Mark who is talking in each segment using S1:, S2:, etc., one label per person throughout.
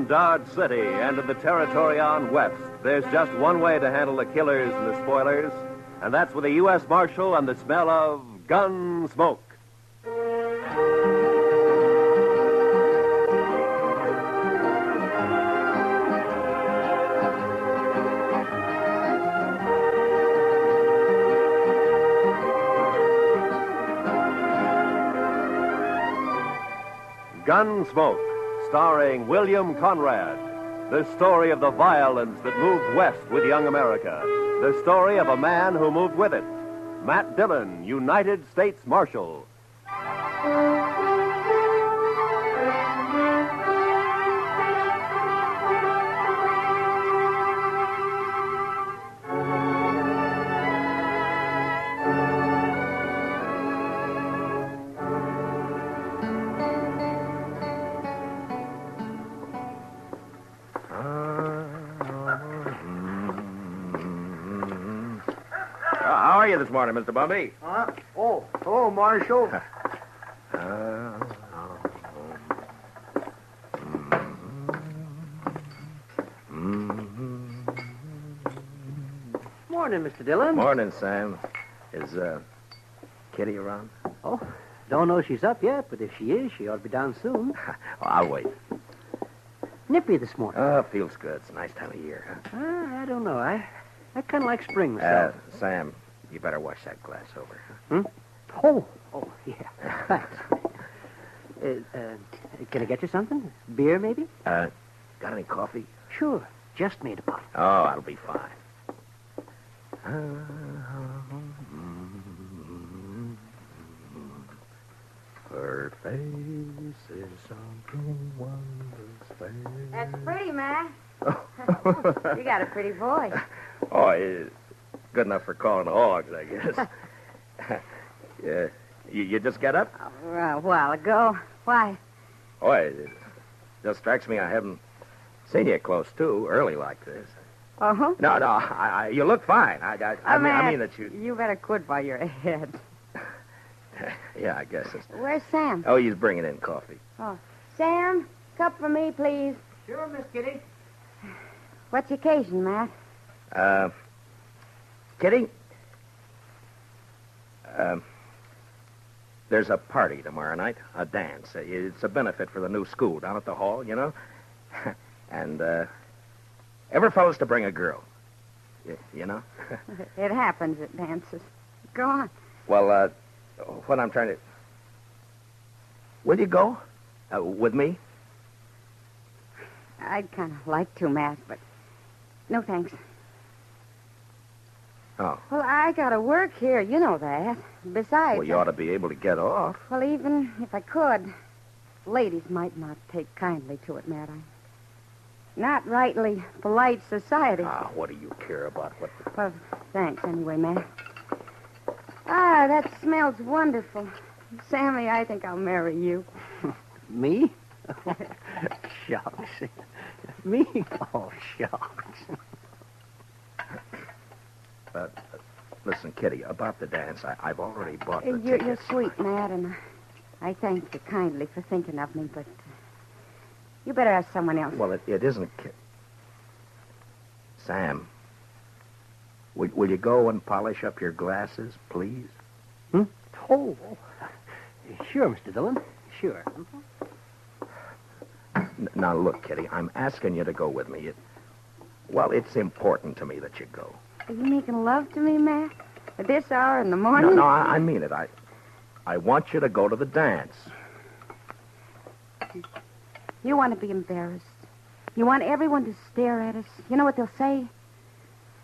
S1: on Dodge City and in the territory on West, there's just one way to handle the killers and the spoilers, and that's with a U.S. Marshal and the smell of Gunsmoke. Gunsmoke, starring William Conrad. The story of the violence that moved west with young America. The story of a man who moved with it. Matt Dillon, United States Marshal.
S2: How are you this morning, Mr. Bumby?
S3: Hello, Marshal. Morning, Mr. Dillon.
S2: Morning, Sam. Is Kitty around?
S3: Oh, don't know she's up yet, but if she is, she ought to be down soon.
S2: I'll wait.
S3: Nippy this morning.
S2: Oh, feels good. It's a nice time of year. Huh?
S3: I don't know. I kind of like spring myself.
S2: Sam, you better wash that glass over.
S3: Oh, yeah. Thanks. Can I get you something? Beer, maybe?
S2: Got any coffee?
S3: Sure. Just made a bottle.
S2: Oh, that'll be fine. Her face is something wondrous.
S4: That's pretty, Matt. You got a pretty voice.
S2: Oh, it's good enough for calling hogs, I guess. Yeah. You just got up?
S4: A while ago. Why?
S2: Oh, it just strikes me I haven't seen you close too early like this.
S4: Uh-huh.
S2: No, you look fine. I mean that you...
S4: You better quit while you're ahead.
S2: Yeah, I guess it's...
S4: Where's Sam?
S2: Oh, he's bringing in coffee.
S4: Oh, Sam, cup for me, please.
S3: Sure, Miss Kitty.
S4: What's the occasion, Matt?
S2: Kitty? There's a party tomorrow night, a dance. It's a benefit for the new school down at the hall, you know? And, every fellow's to bring a girl. You know?
S4: It happens at dances. Go on.
S2: Well, what I'm trying to... Will you go? With me?
S4: I'd kind of like to, Matt, but no thanks.
S2: Oh.
S4: Well, I got to work here. You know that. Besides...
S2: Well, you ought to be able to get off.
S4: Well, even if I could, ladies might not take kindly to it, Matt. I'm not rightly polite society.
S2: What do you care about what...
S4: Well, thanks anyway, Matt. That smells wonderful. Sammy, I think I'll marry you.
S3: Me? Shucks. Me? Oh, shucks.
S2: Listen, Kitty, about the dance, I've already bought the
S4: You're
S2: tickets.
S4: sweet, Matt, and I thank you kindly for thinking of me, but you better ask someone else.
S2: Well, it isn't... Sam, will you go and polish up your glasses, please?
S3: Oh, sure, Mr. Dillon. Sure.
S2: Now, look, Kitty, I'm asking you to go with me. It's important to me that you go.
S4: Are you making love to me, Matt? At this hour in the morning?
S2: No, I mean it. I want you to go to the dance.
S4: You want to be embarrassed. You want everyone to stare at us. You know what they'll say?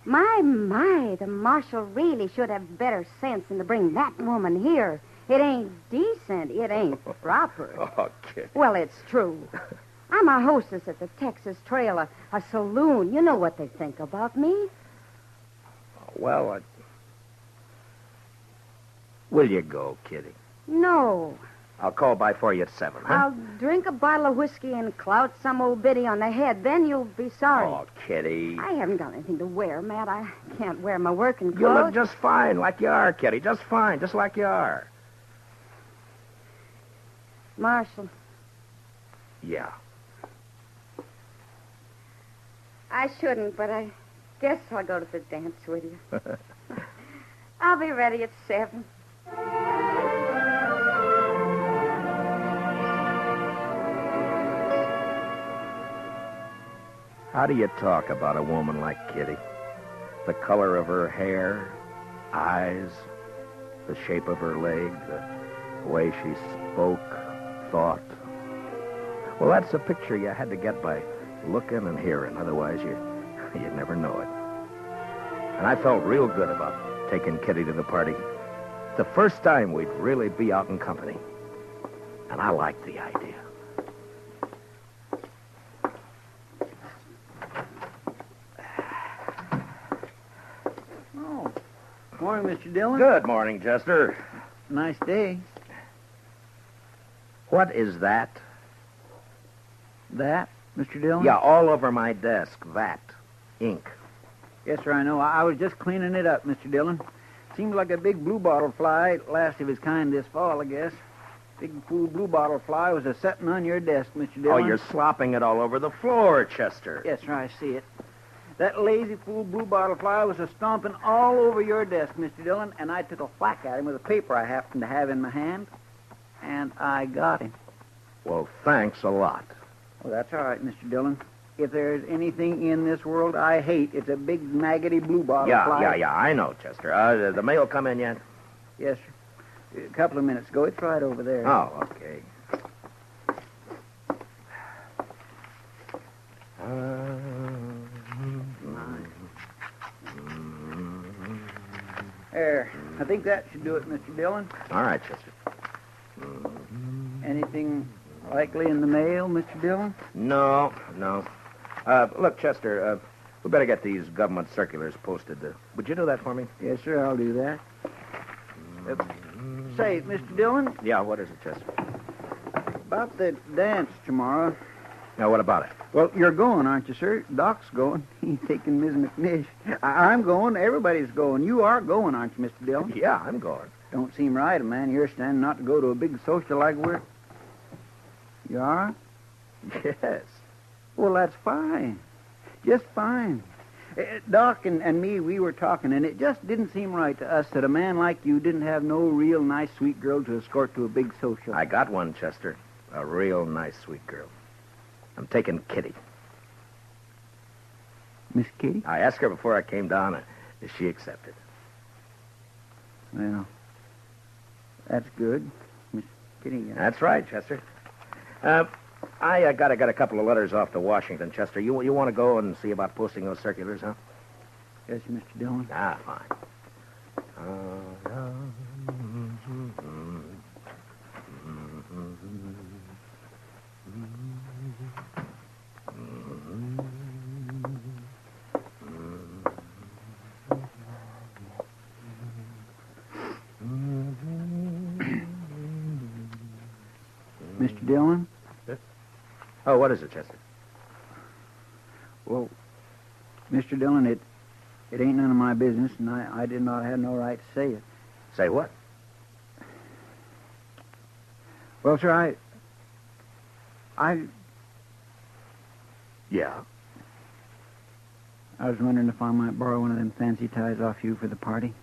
S4: My, the marshal really should have better sense than to bring that woman here. It ain't decent. It ain't proper.
S2: Oh, Kitty.
S4: Well, it's true. I'm a hostess at the Texas Trail, a saloon. You know what they think about me.
S2: Well, will you go, Kitty?
S4: No.
S2: I'll call by for you at 7, huh?
S4: I'll drink a bottle of whiskey and clout some old biddy on the head. Then you'll be sorry.
S2: Oh, Kitty.
S4: I haven't got anything to wear, Matt. I can't wear my working clothes.
S2: You look just fine like you are, Kitty. Just fine, just like you are.
S4: Marshal.
S2: Yeah.
S4: I shouldn't, but I guess I'll go to the dance with you. I'll be ready at 7.
S2: How do you talk about a woman like Kitty? The color of her hair, eyes, the shape of her leg, the way she spoke, thought. Well, that's a picture you had to get by looking and hearing. Otherwise, you'd never know it. And I felt real good about taking Kitty to the party. The first time we'd really be out in company. And I liked the idea.
S3: Oh, morning, Mr. Dillon.
S2: Good morning, Chester.
S3: Nice day.
S2: What is that?
S3: That, Mr. Dillon?
S2: Yeah, all over my desk. That. Ink.
S3: Yes, sir, I know. I was just cleaning it up, Mr. Dillon. Seems like a big bluebottle fly, last of his kind this fall, I guess. Big fool bluebottle fly was a-setting on your desk, Mr. Dillon.
S2: Oh, you're slopping it all over the floor, Chester.
S3: Yes, sir, I see it. That lazy fool bluebottle fly was a-stomping all over your desk, Mr. Dillon, and I took a whack at him with a paper I happened to have in my hand, and I got him.
S2: Well, thanks a lot.
S3: Well, that's all right, Mr. Dillon. If there's anything in this world I hate, it's a big, maggoty bluebottle fly.
S2: Yeah, I know, Chester. The mail come in yet?
S3: Yes, sir. A couple of minutes ago. It's right over there.
S2: Oh, okay.
S3: There. I think that should do it, Mr. Dillon.
S2: All right, Chester.
S3: Anything likely in the mail, Mr. Dillon?
S2: No. Look, Chester, we better get these government circulars posted. Would you do that for me?
S3: Yes, sir, I'll do that. Say, Mr. Dillon,
S2: Yeah, what is it, Chester?
S3: about the dance tomorrow.
S2: Now, what about it?
S3: Well, you're going, aren't you, sir? Doc's going. He's taking Ms. McNish. I'm going. Everybody's going. You are going, aren't you, Mr. Dillon?
S2: Yeah, I'm going.
S3: Don't seem right, a man your standing not to go to a big social like we're... You are?
S2: Yes.
S3: Well, that's fine. Just fine. Doc and me, we were talking, and it just didn't seem right to us that a man like you didn't have no real nice, sweet girl to escort to a big social.
S2: I got one, Chester. A real nice, sweet girl. I'm taking Kitty.
S3: Miss Kitty?
S2: I asked her before I came down, and she accepted.
S3: Well, that's good. Miss Kitty.
S2: That's right, Chester. I got a couple of letters off to Washington, Chester. You want to go and see about posting those circulars, huh?
S3: Yes, Mr. Dillon.
S2: Ah, fine.
S3: Mr. Dillon?
S2: Oh, what is it, Chester?
S3: Well, Mr. Dillon, it ain't none of my business, and I did not have no right to say it.
S2: Say what?
S3: Well, sir, I
S2: Yeah.
S3: was wondering if I might borrow one of them fancy ties off you for the party.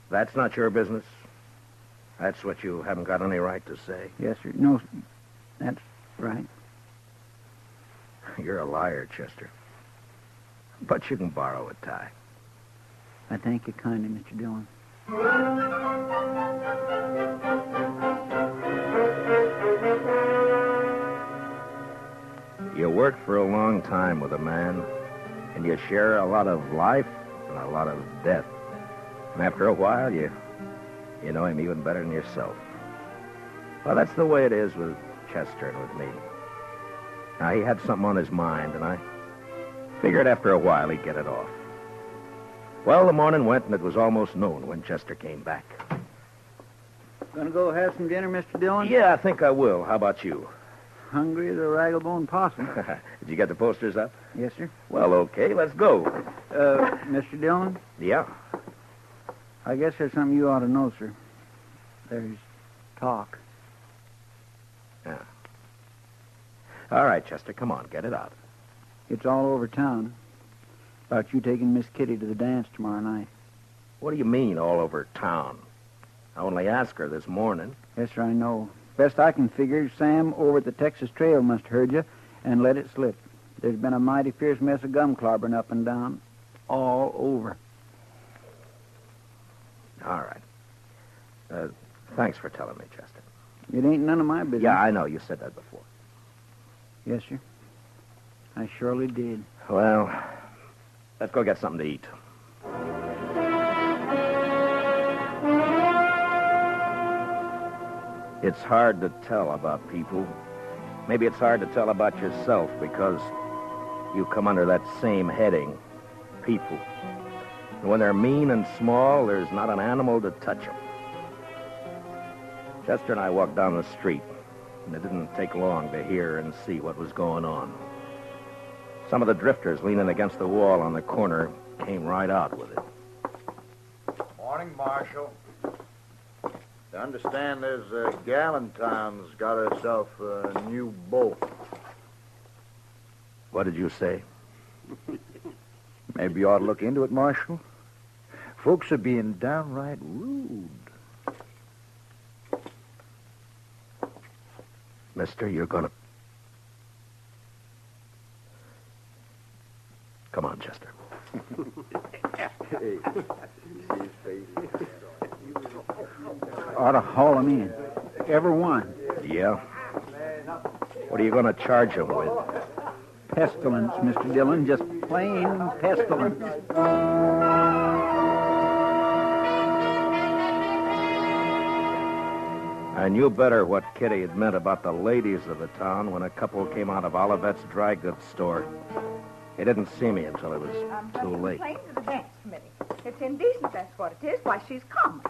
S2: That's not your business. That's what you haven't got any right to say.
S3: Yes, sir. No, that's right.
S2: You're a liar, Chester. But you can borrow a tie.
S3: I thank you kindly, Mr. Dillon.
S2: You work for a long time with a man, and you share a lot of life and a lot of death. And after a while, you know him even better than yourself. Well, that's the way it is with Chester and with me. Now, he had something on his mind, and I figured after a while he'd get it off. Well, the morning went, and it was almost noon when Chester came back.
S3: Gonna go have some dinner, Mr. Dillon?
S2: Yeah, I think I will. How about you?
S3: Hungry as a ragglebone possum.
S2: Did you get the posters up?
S3: Yes, sir.
S2: Well, okay, let's go.
S3: Mr. Dillon,
S2: Yeah.
S3: I guess there's something you ought to know, sir. There's talk.
S2: Yeah. All right, Chester, come on, get it out.
S3: It's all over town. About you taking Miss Kitty to the dance tomorrow night.
S2: What do you mean, all over town? I only asked her this morning.
S3: Yes, sir, I know. Best I can figure, Sam over at the Texas Trail must have heard you and let it slip. There's been a mighty fierce mess of gum clobbering up and down. All over.
S2: All right. Thanks for telling me, Chester.
S3: It ain't none of my business.
S2: Yeah, I know. You said that before.
S3: Yes, sir. I surely did.
S2: Well, let's go get something to eat. It's hard to tell about people. Maybe it's hard to tell about yourself because you come under that same heading, people. And when they're mean and small, there's not an animal to touch them. Chester and I walked down the street, and it didn't take long to hear and see what was going on. Some of the drifters leaning against the wall on the corner came right out with it.
S5: Morning, Marshal. I understand there's Galentine's got herself a new beau.
S2: What did you say?
S5: Maybe you ought to look into it, Marshal. Folks are being downright rude.
S2: Mister, you're gonna... Come on, Chester.
S3: Ought to haul 'em in. Every one.
S2: Yeah? What are you gonna charge him with?
S3: Pestilence, Mr. Dillon. Just plain pestilence.
S2: I knew better what Kitty had meant about the ladies of the town when a couple came out of Olivet's dry goods store. They didn't see me until it was too late.
S6: Complain to the dance committee. It's indecent, that's what it is. Why, she's common.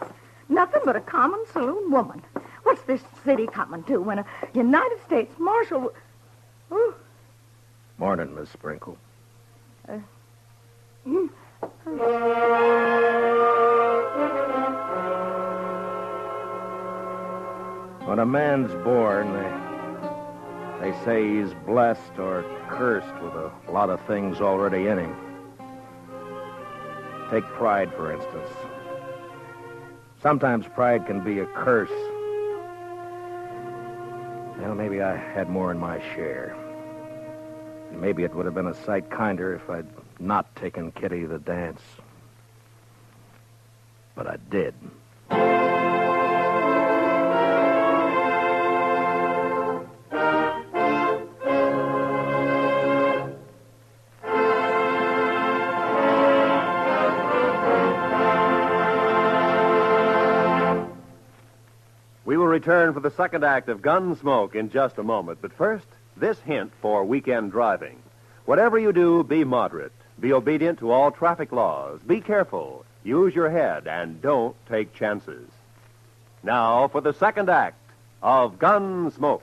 S6: Nothing but a common saloon woman. What's this city coming to when a United States Marshal... Ooh.
S2: Morning, Miss Sprinkle. When a man's born, they say he's blessed or cursed with a lot of things already in him. Take pride, for instance. Sometimes pride can be a curse. Well, maybe I had more in my share. Maybe it would have been a sight kinder if I'd not taken Kitty to the dance. But I did.
S1: We will return for the second act of Gunsmoke in just a moment. But first, this hint for weekend driving. Whatever you do, be moderate. Be obedient to all traffic laws. Be careful. Use your head and don't take chances. Now for the second act of Gunsmoke.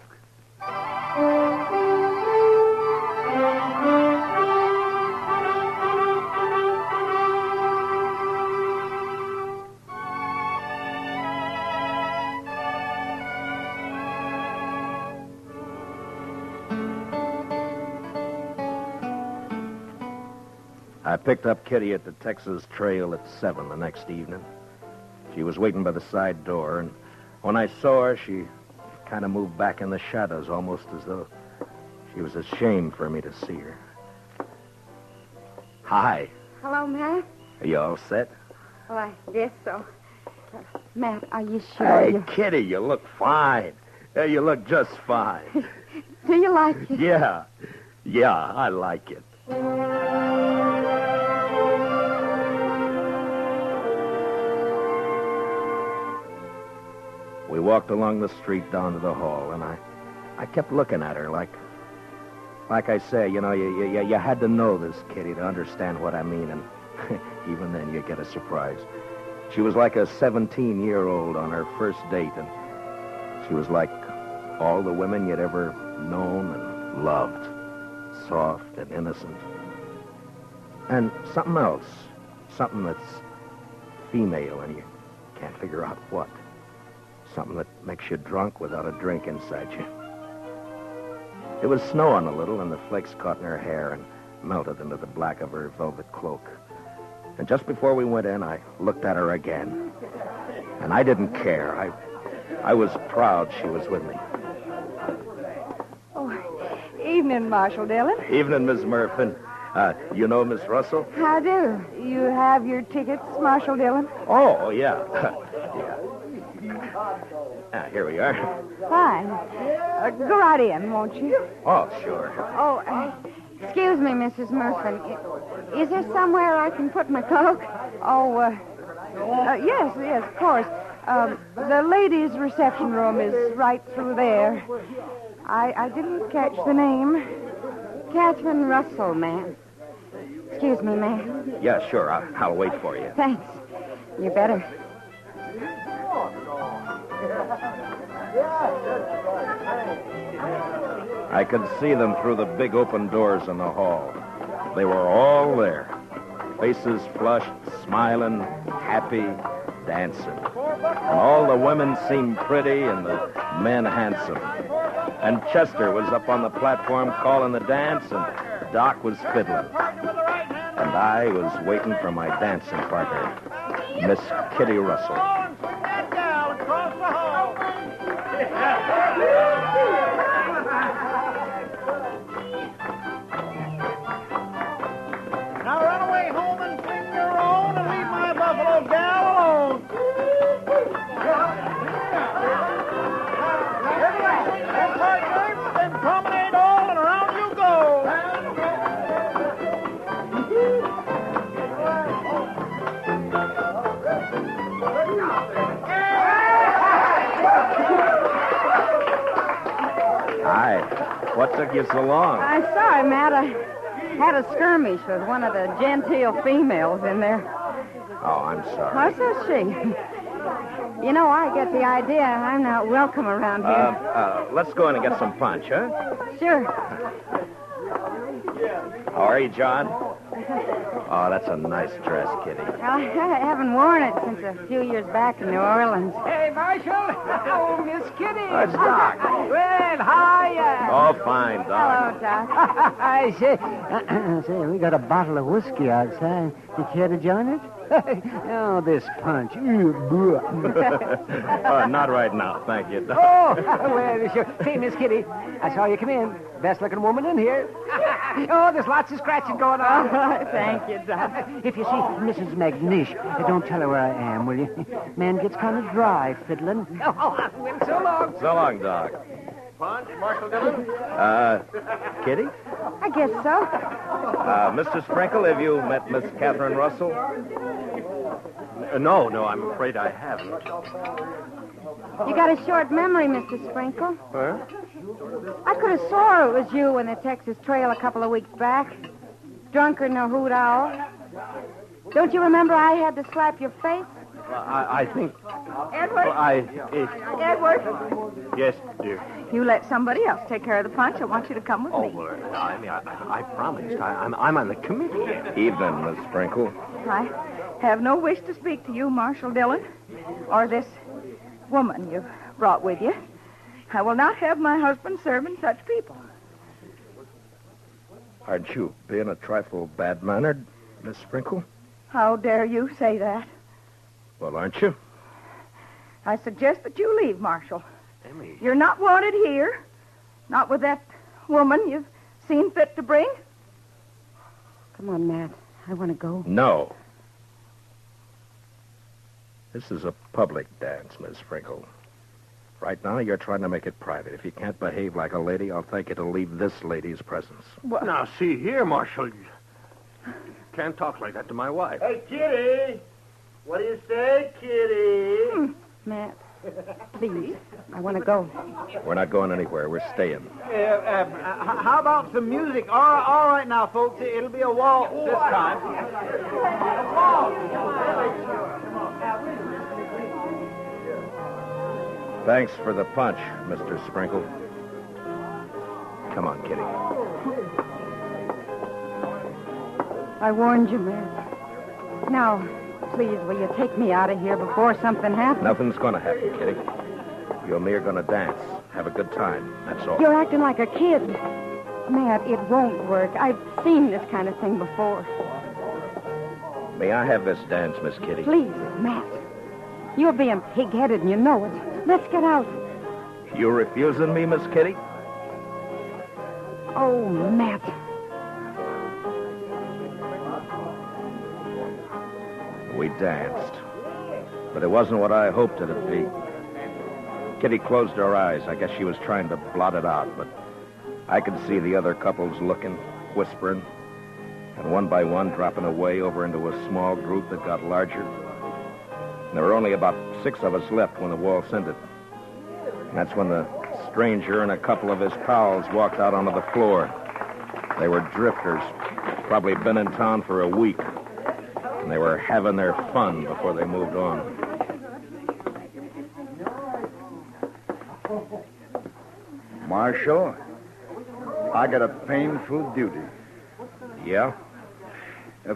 S2: I picked up Kitty at the Texas Trail at 7 the next evening. She was waiting by the side door, and when I saw her, she kind of moved back in the shadows, almost as though she was ashamed for me to see her. Hi.
S4: Hello, Matt.
S2: Are you all set?
S4: Well, I guess so. Matt, are you sure?
S2: Hey, Kitty, you look fine. You look just fine.
S4: Do you like it?
S2: Yeah. Yeah, I like it. We walked along the street down to the hall, and I kept looking at her like I say, you know, you had to know this, Kitty, to understand what I mean, and even then you get a surprise. She was like a 17-year-old on her first date, and she was like all the women you'd ever known and loved, soft and innocent. And something else, something that's female, and you can't figure out what. Something that makes you drunk without a drink inside you. It was snowing a little, and the flakes caught in her hair, and melted into the black of her velvet cloak. And just before we went in, I looked at her again. And I didn't care. I was proud she was with me.
S6: Oh, evening, Marshal Dillon.
S2: Evening, Miss Murphy. You know Miss Russell?
S6: How do? You have your tickets, Marshal Dillon?
S2: Oh, yeah. Here we are.
S6: Fine. Go right in, won't you?
S2: Oh, sure.
S4: Oh, excuse me, Mrs. Murphy. Is there somewhere I can put my cloak?
S6: Oh, yes, of course. The ladies' reception room is right through there. I didn't catch the name.
S4: Catherine Russell, ma'am. Excuse me, ma'am.
S2: Yeah, sure. I'll wait for you.
S4: Thanks. You better.
S2: I could see them through the big open doors in the hall. They were all there. Faces flushed, smiling, happy, dancing. And all the women seemed pretty and the men handsome. And Chester was up on the platform calling the dance, and Doc was fiddling. And I was waiting for my dancing partner, Miss Kitty Russell.
S7: Now run away home and clean your own and leave my buffalo gal alone. Everybody, partners, then promenade all and around you go.
S2: Hi. What took you so long?
S4: I'm sorry, Matt. I had a skirmish with one of the genteel females in there.
S2: Oh, I'm sorry.
S4: What says she? You know, I get the idea I'm not welcome around here.
S2: Let's go in and get some punch, huh?
S4: Sure.
S2: How are you, John? Oh, that's a nice dress, Kitty.
S4: I haven't worn it since a few years back in New Orleans.
S7: Hey, Marshal. Oh, Miss Kitty.
S2: It's Doc.
S7: Well, hiya.
S2: Oh, fine, Doc.
S4: Hello, Doc.
S3: I say, we got a bottle of whiskey outside. You care to join us? Oh, this punch.
S2: Not right now, thank you, Doc.
S7: Oh, well, sure. Say, Miss Kitty, I saw you come in. Best-looking woman in here. Oh, there's lots of scratching going on.
S4: Thank you, Doc.
S3: If you see Mrs. McNish, don't tell her where I am, will you? Man gets kind of dry fiddling.
S7: Oh, well, so long.
S2: So long, Doc.
S5: Punch, Marshal Dillon?
S2: Kitty?
S4: I guess so.
S2: Mr. Sprinkle, have you met Miss Catherine Russell?
S1: No, I'm afraid I haven't.
S4: You got a short memory, Mr. Sprinkle.
S2: Huh?
S4: I could have swore it was you in the Texas Trail a couple of weeks back. Drunker than a hoot owl. Don't you remember I had to slap your face?
S1: I think...
S6: Edward? Edward,
S1: Yes, dear.
S6: you let somebody else take care of the punch. I want you to come with me.
S1: I promised. I'm on the committee.
S2: Evening, Miss Sprinkle.
S6: I have no wish to speak to you, Marshal Dillon, or this woman you've brought with you. I will not have my husband serving such people.
S2: Aren't you being a trifle bad-mannered, Miss Sprinkle?
S6: How dare you say that?
S2: Well, aren't you?
S6: I suggest that you leave, Marshal.
S1: Emmy.
S6: You're not wanted here. Not with that woman you've seen fit to bring.
S4: Come on, Matt. I want to go.
S2: No. This is a public dance, Miss Sprinkle. Right now, you're trying to make it private. If you can't behave like a lady, I'll thank you to leave this lady's presence.
S6: What?
S1: Now, see here, Marshal. You can't talk like that to my wife.
S5: Hey, Kitty. What do you say, Kitty?
S4: Matt, please. I want to go.
S2: We're not going anywhere. We're staying.
S7: How about some music? All right now, folks. It'll be a waltz this time.
S2: Thanks for the punch, Mr. Sprinkle. Come on, Kitty.
S4: I warned you, Matt. Now, please, will you take me out of here before something happens?
S2: Nothing's going to happen, Kitty. You and me are going to dance. Have a good time. That's all.
S4: You're acting like a kid. Matt, it won't work. I've seen this kind of thing before.
S2: May I have this dance, Miss Kitty?
S4: Please, Matt. You're being pig-headed and you know it. Let's get out.
S2: You refusing me, Miss Kitty?
S4: Oh, Matt.
S2: We danced. But it wasn't what I hoped it'd be. Kitty closed her eyes. I guess she was trying to blot it out, but I could see the other couples looking, whispering, and one by one dropping away over into a small group that got larger. And there were only about 6 of us left when the waltz ended. And that's when the stranger and a couple of his pals walked out onto the floor. They were drifters, probably been in town for a week. And they were having their fun before they moved on.
S5: Marshal, I got a painful duty.
S2: Yeah?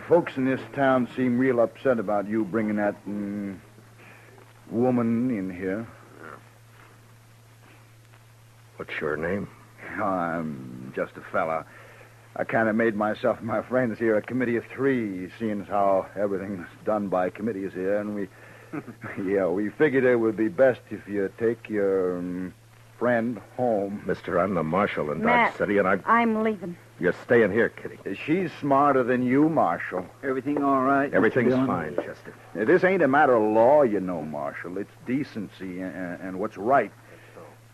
S5: Folks in this town seem real upset about you bringing that woman in here.
S2: What's your name?
S5: I'm just a fella. I kind of made myself and my friends here a committee of 3, seeing as how everything's done by committees here, and we figured it would be best if you take your friend home.
S2: Mister, I'm the marshal in
S4: Matt,
S2: Dodge City, and
S4: I'm leaving.
S2: You're staying here, Kitty.
S5: She's smarter than you, Marshal.
S3: Everything all right? Mr.
S2: Everything's
S3: Dillon?
S2: fine, Chester.
S5: This ain't a matter of law, you know, Marshal. It's decency and what's right.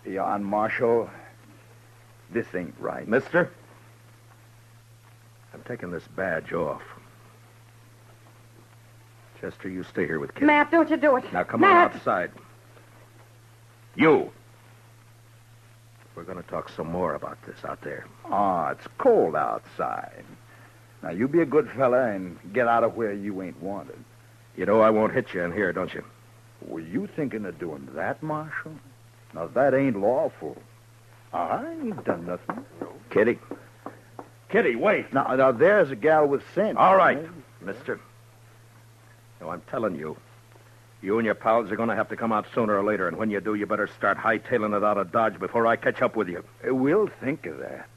S5: Yeah, and Marshal, this ain't right.
S2: Mister, I'm taking this badge off. Chester, you stay here with Kitty.
S4: Matt, don't you do it.
S2: Now, come
S4: Matt.
S2: on outside. You. We're going to talk some more about this out there.
S5: It's cold outside. Now, you be a good fella and get out of where you ain't wanted.
S2: You know I won't hit you in here, don't you?
S5: Were you thinking of doing that, Marshal? Now, that ain't lawful. I ain't done nothing.
S2: Kitty. Kitty, wait.
S5: Now there's a gal with sense.
S2: All right, mister. No, I'm telling you. You and your pals are going to have to come out sooner or later, and when you do, you better start hightailing it out of Dodge before I catch up with you.
S5: We'll think of that.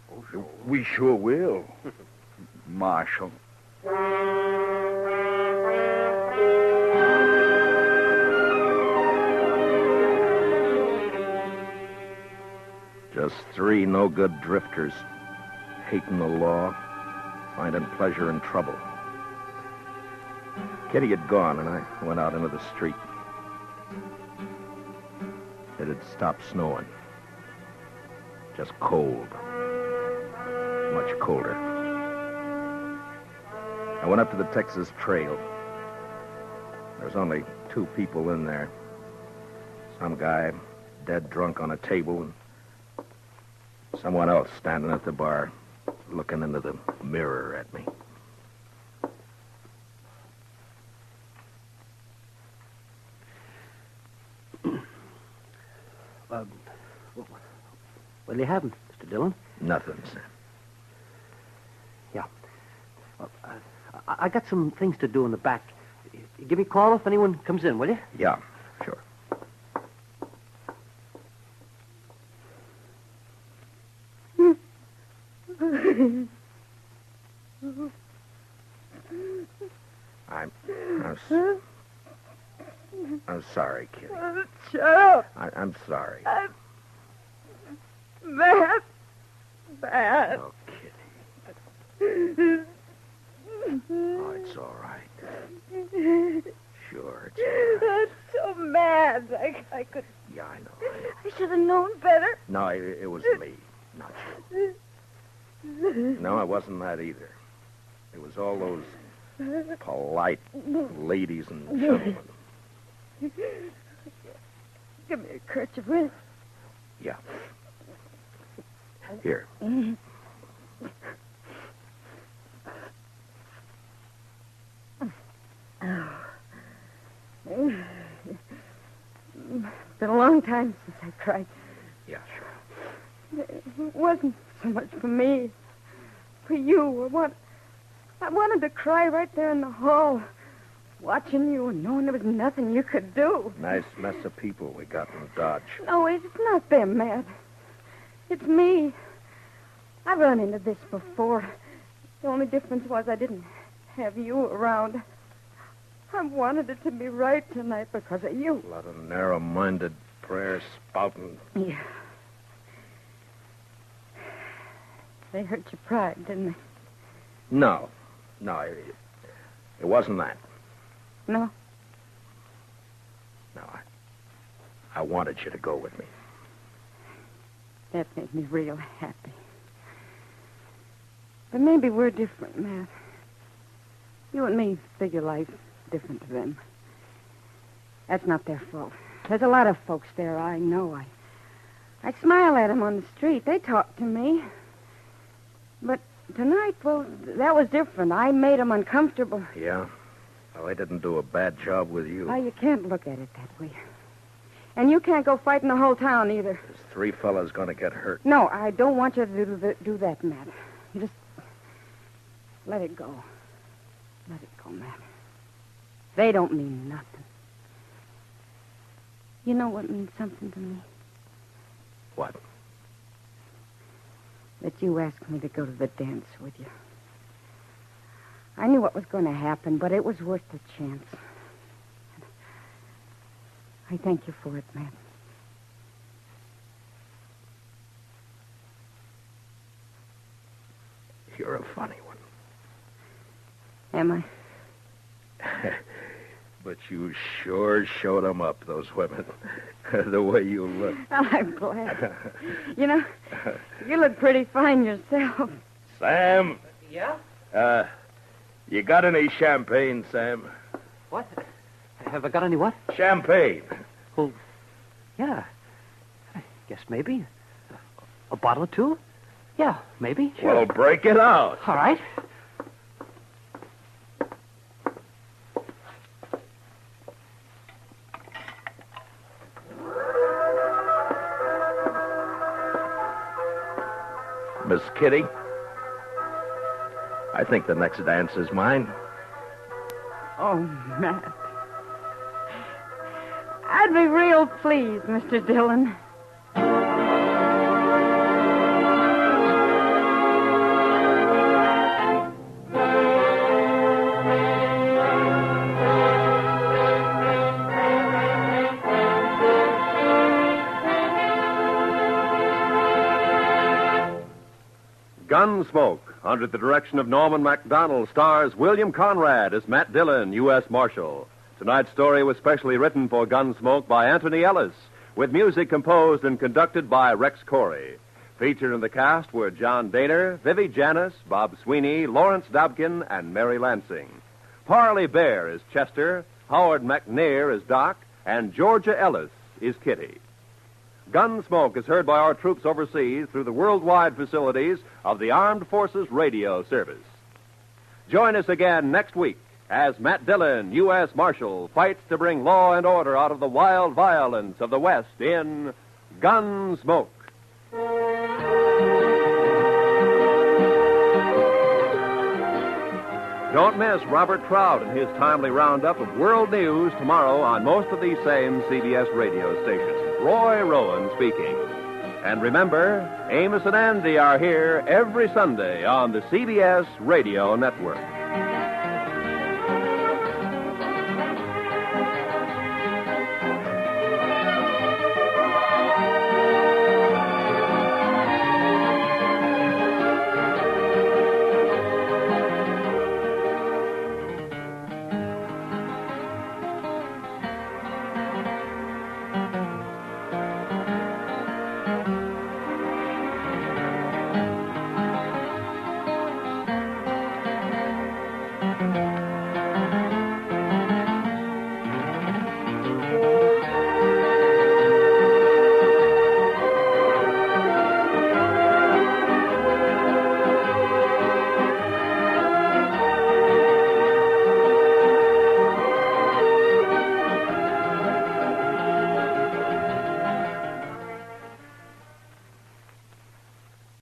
S5: We sure will. Marshal.
S2: Just 3 no-good drifters, hating the law, finding pleasure in trouble. Kitty had gone, and I went out into the street. It had stopped snowing. Just cold. Much colder. I went up to the Texas Trail. There was only 2 people in there. Some guy dead drunk on a table, and someone else standing at the bar, looking into the mirror at me.
S7: What do you have, Mr. Dillon?
S2: Nothing, sir.
S7: Yeah. Well, I got some things to do in the back. Give me a call if anyone comes in, will you?
S2: Yeah, sure. I'm sorry, Kitty.
S6: Shut up.
S2: I'm sorry.
S6: Matt.
S2: Oh, Kitty. Oh, it's all right. Sure, it's all right.
S6: I'm so mad. I could.
S2: Yeah, I know.
S6: I should have known better.
S2: No, it was me, not you. No, it wasn't that either. It was all those polite ladies and gentlemen.
S6: Give me a kerchief, will you?
S2: Yeah. Here.
S4: Been a long time since I cried.
S2: Yeah, sure.
S4: It wasn't so much for me. For you. I wanted to cry right there in the hall, watching you and knowing there was nothing you could do.
S2: Nice mess of people we got in Dodge.
S4: No, it's not them, Matt. It's me. I've run into this before. The only difference was I didn't have you around. I wanted it to be right tonight because of you.
S2: A lot of narrow-minded prayer spouting.
S4: Yeah. They hurt your pride, didn't they?
S2: No, it wasn't that.
S4: No?
S2: No, I wanted you to go with me.
S4: That made me real happy. But maybe we're different, Matt. You and me figure life different to them. That's not their fault. There's a lot of folks there I know. I smile at them on the street. They talk to me. But tonight, well, that was different. I made them uncomfortable.
S2: Yeah? Well, I didn't do a bad job with you.
S4: Oh, you can't look at it that way. And you can't go fighting the whole town either.
S2: There's 3 fellas going to get hurt.
S4: No, I don't want you to do that, Matt. You just let it go. Let it go, Matt. They don't mean nothing. You know what means something to me?
S2: What?
S4: That you asked me to go to the dance with you. I knew what was going to happen, but it was worth the chance. I thank you for it, Matt.
S2: You're a funny one.
S4: Am I?
S2: But you sure showed them up, those women. The way you look.
S4: Well, I'm glad. You know, you look pretty fine yourself.
S2: Sam?
S7: Yeah?
S2: You got any champagne, Sam?
S7: What? Have I got any what?
S2: Champagne.
S7: Well, yeah. I guess maybe. A bottle or two? Yeah, maybe. Sure.
S2: Well, break it out.
S7: All right.
S2: Miss Kitty, I think the next dance is mine.
S4: Oh, Matt. I'd be real pleased, Mr. Dillon.
S1: Gunsmoke, under the direction of Norman MacDonald, stars William Conrad as Matt Dillon, U.S. Marshal. Tonight's story was specially written for Gunsmoke by Anthony Ellis, with music composed and conducted by Rex Corey. Featured in the cast were John Daner, Vivi Janis, Bob Sweeney, Lawrence Dobkin, and Mary Lansing. Parley Bear is Chester, Howard McNair is Doc, and Georgia Ellis is Kitty. Gunsmoke is heard by our troops overseas through the worldwide facilities of the Armed Forces Radio Service. Join us again next week as Matt Dillon, U.S. Marshal, fights to bring law and order out of the wild violence of the West in Gunsmoke. Don't miss Robert Trout and his timely roundup of world news tomorrow on most of these same CBS radio stations. Roy Rowan speaking. And remember, Amos and Andy are here every Sunday on the CBS Radio Network.